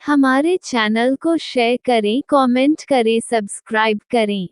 हमारे चैनल को शेयर करें, कमेंट करें, सब्सक्राइब करें।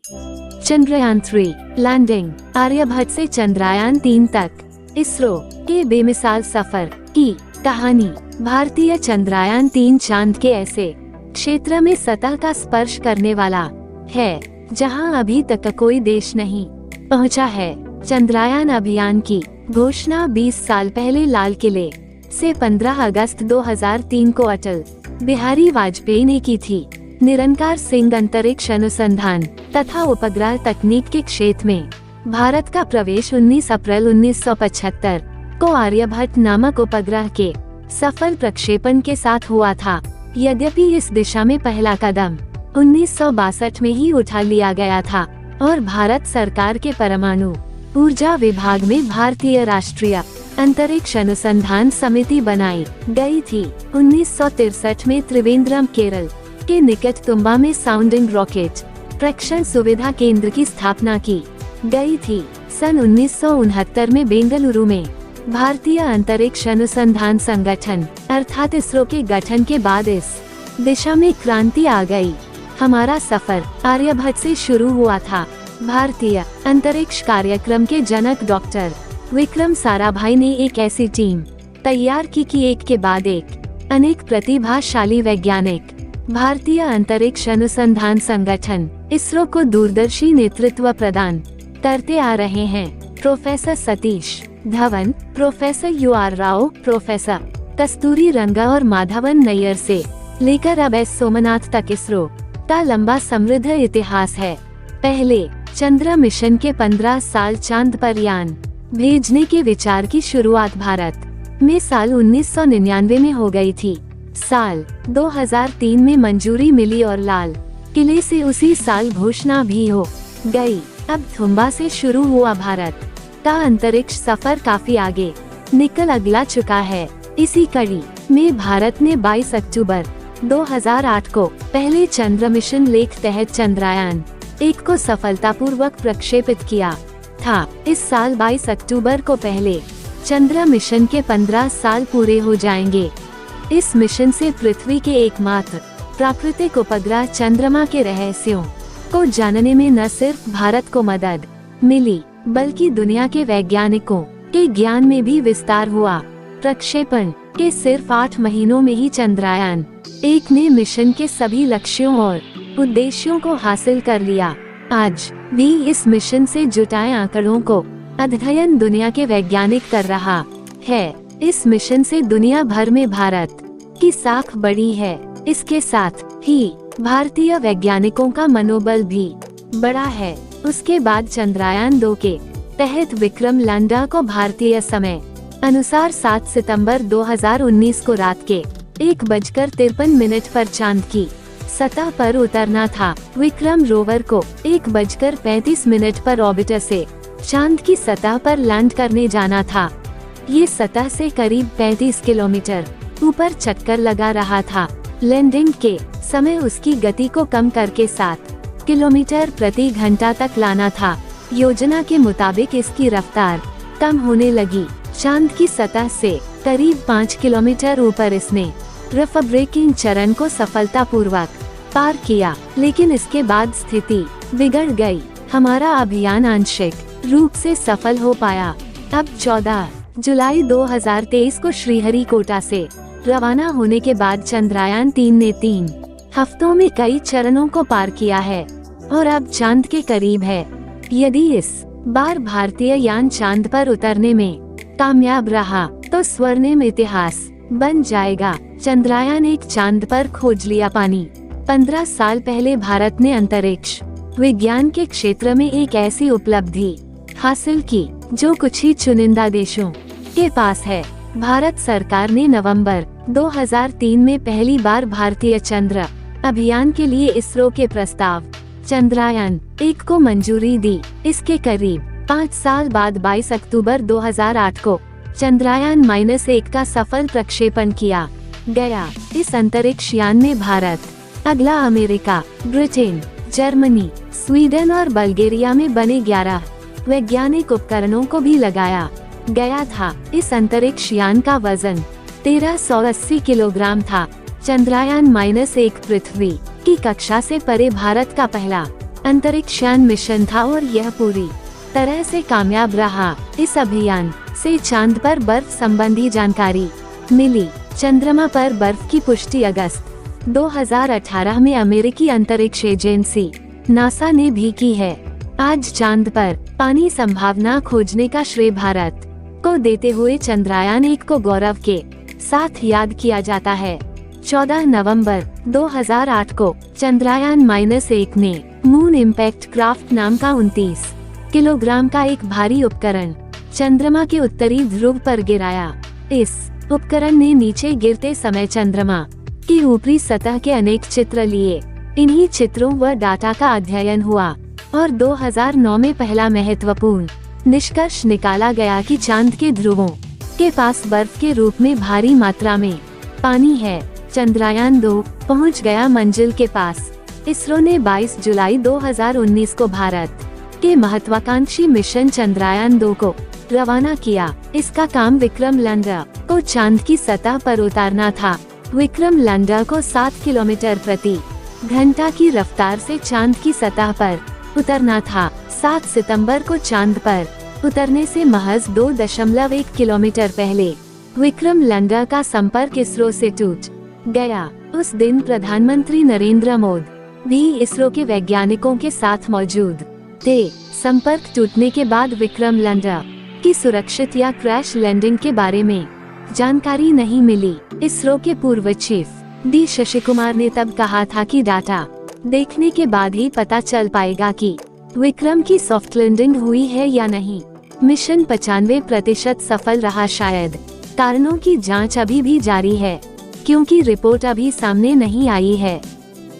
चंद्रयान 3 लैंडिंग, आर्यभट्ट से चंद्रयान 3 तक इसरो के बेमिसाल सफर की कहानी। भारतीय चंद्रयान 3 चांद के ऐसे क्षेत्र में सतह का स्पर्श करने वाला है जहां अभी तक कोई देश नहीं पहुंचा है। चंद्रयान अभियान की घोषणा 20 साल पहले लाल किले से 15 अगस्त 2003 को अटल बिहारी वाजपेयी ने की थी। निरंकार सिंह अंतरिक्ष अनुसंधान तथा उपग्रह तकनीक के क्षेत्र में भारत का प्रवेश 19 अप्रैल 1975 को आर्यभट्ट नामक उपग्रह के सफल प्रक्षेपण के साथ हुआ था। यद्यपि इस दिशा में पहला कदम 1962 में ही उठा लिया गया था और भारत सरकार के परमाणु ऊर्जा विभाग में भारतीय राष्ट्रीय अंतरिक्ष अनुसंधान समिति बनाई गई थी। 1963 में त्रिवेंद्रम केरल के निकट तुम्बा में साउंडिंग रॉकेट प्रक्षेपण सुविधा केंद्र की स्थापना की गई थी। सन 1969 में बेंगलुरु में भारतीय अंतरिक्ष अनुसंधान संगठन अर्थात इसरो के गठन के बाद इस दिशा में क्रांति आ गई। हमारा सफर आर्यभट्ट से शुरू हुआ था। भारतीय अंतरिक्ष कार्यक्रम के जनक डॉक्टर विक्रम साराभाई ने एक ऐसी टीम तैयार की कि एक के बाद एक अनेक प्रतिभाशाली वैज्ञानिक भारतीय अंतरिक्ष अनुसंधान संगठन इसरो को दूरदर्शी नेतृत्व प्रदान करते आ रहे हैं। Professor Satish Dhawan, professor UR Rao, professor Kasturi Ranga और माधवन नैयर से लेकर अब S सोमनाथ तक इसरो का लंबा समृद्ध इतिहास है। पहले चंद्र मिशन के 15 साल चांद पर यान भेजने के विचार की शुरुआत भारत में साल 1999 में हो गई थी। साल 2003 में मंजूरी मिली और लाल किले से उसी साल घोषणा भी हो गई। अब तुम्बा से शुरू हुआ भारत का अंतरिक्ष सफर काफी आगे निकल अगला चुका है। इसी कड़ी में भारत ने 22 अक्टूबर 2008 को पहले चंद्र मिशन लेख तहत चंद्रयान 1 को सफलतापूर्वक प्रक्षेपित किया था। इस साल 22 अक्टूबर को पहले चंद्र मिशन के 15 साल पूरे हो जाएंगे। इस मिशन से पृथ्वी के एकमात्र प्राकृतिक उपग्रह चंद्रमा के रहस्यों को जानने में न सिर्फ भारत को मदद मिली बल्कि दुनिया के वैज्ञानिकों के ज्ञान में भी विस्तार हुआ। प्रक्षेपण के सिर्फ 8 महीनों में ही चंद्रयान 1 ने मिशन के सभी लक्ष्यों और उद्देश्यों को हासिल कर लिया। आज भी इस मिशन से जुटाए आंकड़ों को अध्ययन दुनिया के वैज्ञानिक कर रहा है। इस मिशन से दुनिया भर में भारत की साख बढ़ी है। इसके साथ ही भारतीय वैज्ञानिकों का मनोबल भी बढ़ा है। उसके बाद चंद्रयान 2 के तहत विक्रम लैंडर को भारतीय समय अनुसार 7 सितंबर 2019 को रात के 1:53 पर चांद की सतह पर उतरना था। विक्रम रोवर को 1:35 पर ऑर्बिटर से चांद की सतह पर लैंड करने जाना था। ये सतह से करीब 35 किलोमीटर ऊपर चक्कर लगा रहा था। लैंडिंग के समय उसकी गति को कम करके 7 किलोमीटर प्रति घंटा तक लाना था। योजना के मुताबिक इसकी रफ्तार कम होने लगी। चांद की सतह से करीब 5 किलोमीटर ऊपर इसने रफ ब्रेकिंग चरण को सफलतापूर्वक पार किया, लेकिन इसके बाद स्थिति बिगड़ गई। हमारा अभियान आंशिक रूप से सफल हो पाया। अब 14 जुलाई 2023 को श्रीहरिकोटा से रवाना होने के बाद चंद्रयान 3 ने 3 हफ्तों में कई चरणों को पार किया है और अब चांद के करीब है। यदि इस बार भारतीय यान चांद पर उतरने में कामयाब रहा तो स्वर्णिम इतिहास बन जाएगा। चंद्रयान 1 चांद पर खोज लिया पानी। 15 साल पहले भारत ने अंतरिक्ष विज्ञान के क्षेत्र में एक ऐसी उपलब्धि हासिल की जो कुछ ही चुनिंदा देशों के पास है। भारत सरकार ने नवंबर 2003 में पहली बार भारतीय चंद्र अभियान के लिए इसरो के प्रस्ताव चंद्रयान 1 को मंजूरी दी। इसके करीब 5 साल बाद 22 अक्टूबर 2008 को चंद्रयान -1 का सफल प्रक्षेपण किया गया। इस अंतरिक्ष यान में भारत अगला अमेरिका, ब्रिटेन, जर्मनी, स्वीडन और बल्गेरिया में बने 11 वैज्ञानिक उपकरणों को भी लगाया गया था। इस अंतरिक्ष यान का वजन 1380 किलोग्राम था। चंद्रयान-1 पृथ्वी की कक्षा से परे भारत का पहला अंतरिक्षयान मिशन था और यह पूरी तरह से कामयाब रहा। इस अभियान से चांद पर बर्फ संबंधी जानकारी मिली। चंद्रमा पर बर्फ की पुष्टि अगस्त 2018 में अमेरिकी अंतरिक्ष एजेंसी नासा ने भी की है। आज चांद पर पानी संभावना खोजने का श्रेय भारत को देते हुए चंद्रयान-1 को गौरव के साथ याद किया जाता है। 14 नवंबर 2008 को चंद्रयान-1 ने मून इम्पैक्ट क्राफ्ट नाम का 29 किलोग्राम का एक भारी उपकरण चंद्रमा के उत्तरी ध्रुव पर गिराया। इस उपकरण ने नीचे गिरते समय चंद्रमा की ऊपरी सतह के अनेक चित्र लिए। इन्हीं चित्रों व डाटा का अध्ययन हुआ और 2009 में पहला महत्वपूर्ण निष्कर्ष निकाला गया कि चांद के ध्रुवों के पास बर्फ के रूप में भारी मात्रा में पानी है। चंद्रयान-2 पहुंच गया मंजिल के पास। इसरो ने 22 जुलाई 2019 को भारत के महत्वाकांक्षी मिशन चंद्रयान-2 को रवाना किया। इसका काम विक्रम लैंडर को चांद की सतह पर उतारना था। विक्रम लैंडर को 7 किलोमीटर प्रति घंटा की रफ्तार से चांद की सतह पर उतरना था। 7 सितंबर को चांद पर उतरने से महज 2.1 किलोमीटर पहले विक्रम लैंडर का संपर्क इसरो से टूट गया। उस दिन प्रधानमंत्री नरेंद्र मोदी भी इसरो के वैज्ञानिकों के साथ मौजूद थे। संपर्क टूटने के बाद विक्रम लैंडर की सुरक्षित या क्रैश लैंडिंग के बारे में जानकारी नहीं मिली। इसरो के पूर्व चीफ डी शशि कुमार ने तब कहा था कि डाटा देखने के बाद ही पता चल पाएगा कि विक्रम की सॉफ्ट लैंडिंग हुई है या नहीं। मिशन 95% सफल रहा। शायद कारणों की जांच अभी भी जारी है, क्योंकि रिपोर्ट अभी सामने नहीं आई है।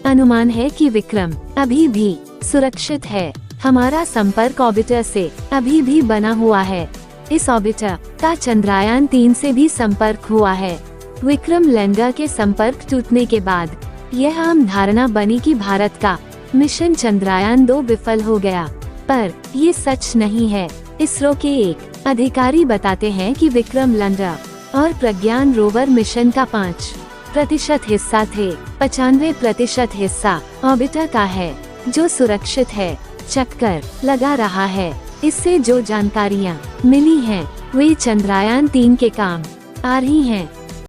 अनुमान है कि विक्रम अभी भी सुरक्षित है। हमारा संपर्क ऑर्बिटर से अभी भी बना हुआ है। इस ऑर्बिटर का चंद्रयान-3 से भी संपर्क हुआ है। विक्रम लैंडर के संपर्क टूटने के बाद यह आम धारणा बनी कि भारत का मिशन चंद्रयान-2 विफल हो गया, पर ये सच नहीं है। इसरो के एक अधिकारी बताते हैं कि विक्रम लैंडर और प्रज्ञान रोवर मिशन का 5% हिस्सा थे। 95% हिस्सा ऑर्बिटर का है, जो सुरक्षित है, चक्कर लगा रहा है। इससे जो जानकारियाँ मिली हैं, वे चंद्रयान-3 के काम आ रही हैं।